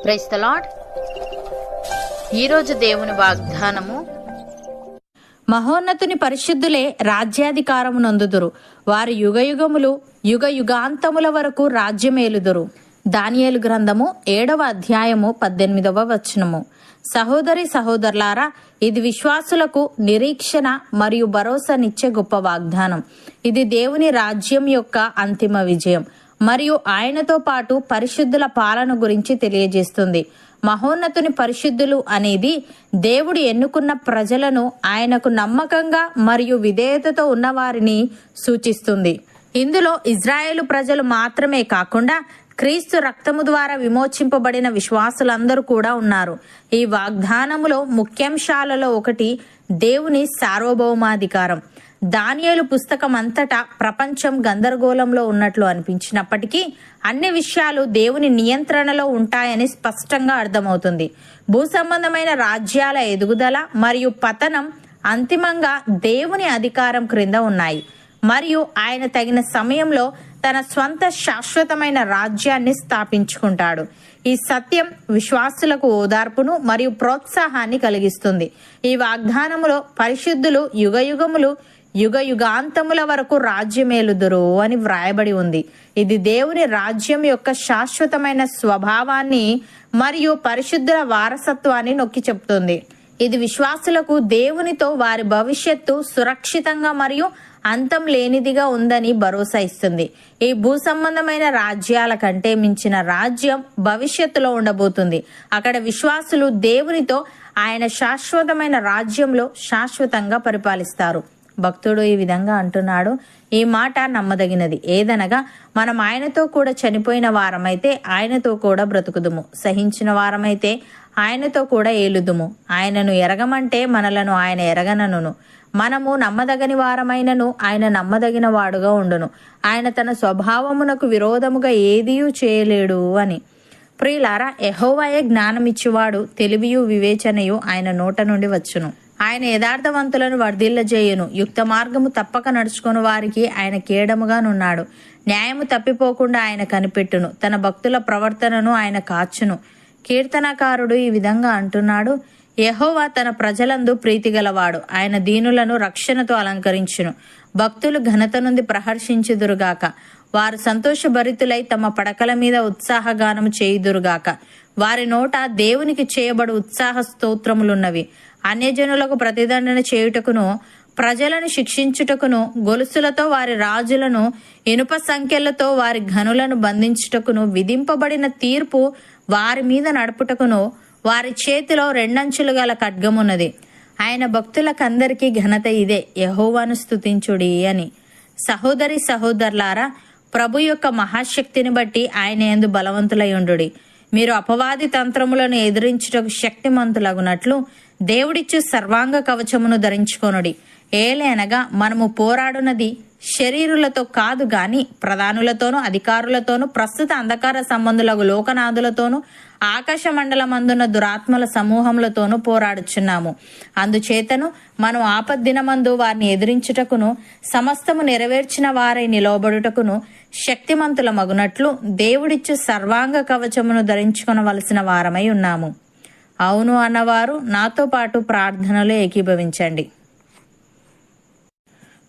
Praise the lord. ఈరోజు దేవుని వాగ్దానము, మహోన్నతుని పరిశుద్ధులే రాజ్యాధికారము నొందుదురు, వారు యుగయుగములు యుగ యుగాంతముల వరకు రాజ్యమేలుదురు. దానియేలు గ్రంథము 7వ అధ్యాయము 18వ వచనము. సహోదరి సహోదరులారా, ఇది విశ్వాసులకు నిరీక్షణ మరియు భరోసానిచ్చే గొప్ప వాగ్దానం. ఇది దేవుని రాజ్యం యొక్క అంతిమ విజయం మరియు ఆయనతో పాటు పరిశుద్ధుల పాలన గురించి తెలియజేస్తుంది. మహోన్నతుని పరిశుద్ధులు అనేది దేవుడు ఎన్నుకున్న ప్రజలను, ఆయనకు నమ్మకంగా మరియు విధేయతతో ఉన్నవారిని సూచిస్తుంది. ఇందులో ఇజ్రాయేలు ప్రజలు మాత్రమే కాకుండా క్రీస్తు రక్తము ద్వారా విమోచింపబడిన విశ్వాసులందరూ కూడా ఉన్నారు. ఈ వాగ్దానములో ముఖ్యాంశాలలో ఒకటి దేవుని సార్వభౌమాధికారం. దానియేలు పుస్తకం అంతటా ప్రపంచం గందరగోళంలో ఉన్నట్లు అనిపించినప్పటికీ అన్ని విషయాలు దేవుని నియంత్రణలో ఉంటాయని స్పష్టంగా అర్థమవుతుంది. భూ సంబంధమైన రాజ్యాల ఎదుగుదల మరియు పతనం అంతిమంగా దేవుని అధికారం క్రింద ఉన్నాయి మరియు ఆయన తగిన సమయంలో తన స్వంత శాశ్వతమైన రాజ్యాన్ని స్థాపించుకుంటాడు. ఈ సత్యం విశ్వాసులకు ఓదార్పును మరియు ప్రోత్సాహాన్ని కలిగిస్తుంది. ఈ వాగ్దానములో పరిశుద్ధులు యుగయుగములు యుగ యుగాంతముల వరకు రాజ్యమేలుదురు అని వ్రాయబడి ఉంది. ఇది దేవుని రాజ్యం యొక్క శాశ్వతమైన స్వభావాన్ని మరియు పరిశుద్ధుల వారసత్వాన్ని నొక్కి చెప్తుంది. ఇది విశ్వాసులకు దేవునితో వారి భవిష్యత్తు సురక్షితంగా మరియు అంతం లేనిదిగా ఉందని భరోసా ఇస్తుంది. ఈ భూ సంబంధమైన రాజ్యాల కంటే మించిన రాజ్యం భవిష్యత్తులో ఉండబోతుంది. అక్కడ విశ్వాసులు దేవునితో ఆయన శాశ్వతమైన రాజ్యంలో శాశ్వతంగా పరిపాలిస్తారు. భక్తుడు ఈ విధంగా అంటున్నాడు, ఈ మాట నమ్మదగినది. ఏదనగా మనం ఆయనతో కూడా చనిపోయిన వారమైతే ఆయనతో కూడా బ్రతుకుదుము, సహించిన వారమైతే ఆయనతో కూడా ఏలుదుము. ఆయనను ఎరగమంటే మనలను ఆయన ఎరగనను. మనము నమ్మదగని వారమైనను ఆయన నమ్మదగిన వాడుగా ఉండును. ఆయన తన స్వభావమునకు విరోధముగా ఏదియూ చేయలేడు అని. ప్రియులారా, యెహోవాయే జ్ఞానమిచ్చువాడు, తెలివియు వివేచనయు ఆయన నోట నుండి వచ్చును. ఆయన యథార్థవంతులను వర్ధిల్లజేయును. యుక్త మార్గము తప్పక నడుచుకుని వారికి ఆయన కేడముగానున్నాడు. న్యాయము తప్పిపోకుండా ఆయన కనిపెట్టును. తన భక్తుల ప్రవర్తనను ఆయన కాచును. కీర్తనకారుడు ఈ విధంగా అంటున్నాడు, యెహోవా తన ప్రజలందు ప్రీతిగలవాడు, ఆయన దీనులను రక్షణతో అలంకరించును. భక్తులు ఘనత నుండి ప్రహర్షించుదురుగాక. వారు సంతోషభరితులై తమ పడకల మీద ఉత్సాహగానము చేయుదురుగాక. వారి నోట దేవునికి చేయబడు ఉత్సాహ స్తోత్రములున్నవి. అన్యజనులకు ప్రతిదండన చేయుటకును, ప్రజలను శిక్షించుటకును, గొలుసులతో వారి రాజులను, ఇనుప సంఖ్యలతో వారి ఘనులను బంధించుటకును, విధింపబడిన తీర్పు వారి మీద నడుపుటకును వారి చేతిలో రెండంచులు గల ఖడ్గమున్నది. ఆయన భక్తులకందరికీ ఘనత ఇదే, యెహోవాను స్తుతించుడి అని. సహోదరి సహోదరులారా, ప్రభు యొక్క మహాశక్తిని బట్టి ఆయన యందు బలవంతులై ఉండుడి. మీరు అపవాది తంత్రములను ఎదిరించుటకు శక్తిమంతులగునట్లు దేవుడిచ్చు సర్వాంగ కవచమును ధరించుకొనుడి. ఏలనగా మనము పోరాడునది శరీరులతో కాదు గాని ప్రధానులతోనూ అధికారులతోనూ ప్రస్తుత అంధకార సంబంధులకు లోకనాథులతోనూ ఆకాశ మండలమందున్న దురాత్మల సమూహములతోనూ పోరాడుచున్నాము. అందుచేతను మనం ఆపద్దినమందు వారిని ఎదిరించుటకును, సమస్తము నెరవేర్చిన వారై నిలవబడుటకును శక్తిమంతుల మగునట్లు దేవుడిచ్చు సర్వాంగ కవచమును ధరించుకొనవలసిన వారమై ఉన్నాము. అవును అన్నవారు నాతో పాటు ప్రార్థనలో ఏకీభవించండి.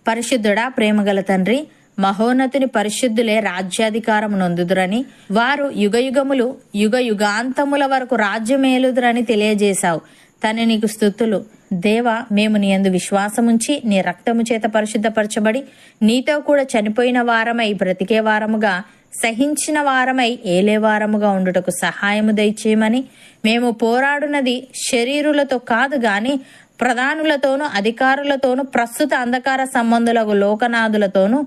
పరిశుద్ధుడా, ప్రేమగల తండ్రి, మహోన్నతుని పరిశుద్ధులే రాజ్యాధికారం నొందుదురని, వారు యుగయుగములు యుగ యుగాంతముల వరకు రాజ్యమేలుదురని తెలియజేశావు. తను నీకు స్తుతులు. దేవా, మేము నీ యందు విశ్వాసముంచి నీ రక్తము చేత పరిశుద్ధపరచబడి నీతో కూడా చనిపోయిన వారమై బ్రతికే వారముగా, సహించిన వారమై ఏలే వారముగా ఉండుటకు సహాయము దయచేయమని, మేము పోరాడునది శరీరులతో కాదు గాని ప్రధానులతోనూ అధికారులతోనూ ప్రస్తుత అంధకార సంబంధులకు లోకనాథులతోనూ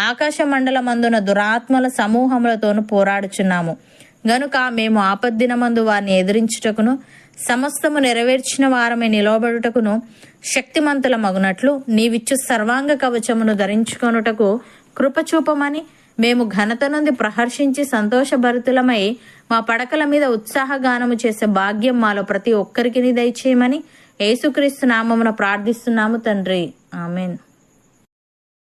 ఆకాశ మండలమందున దురాత్మల సమూహములతోనూ పోరాడుచున్నాము. గనుక మేము ఆపద్దినమందు వారిని ఎదిరించుటకును, సమస్తము నెరవేర్చిన వారమే నిలవబడుటకును శక్తిమంతుల మగునట్లు నీవిచ్చు సర్వాంగ కవచమును ధరించుకొనుటకు కృపచూపమని, మేము ఘనత నుండి ప్రహర్షించి సంతోషభరితులమై మా పడకల మీద ఉత్సాహగానము చేసే భాగ్యం మాలో ప్రతి ఒక్కరికి దయచేయమని యేసుక్రీస్తు నామమున ప్రార్థిస్తున్నాము తండ్రి. ఆమెన్.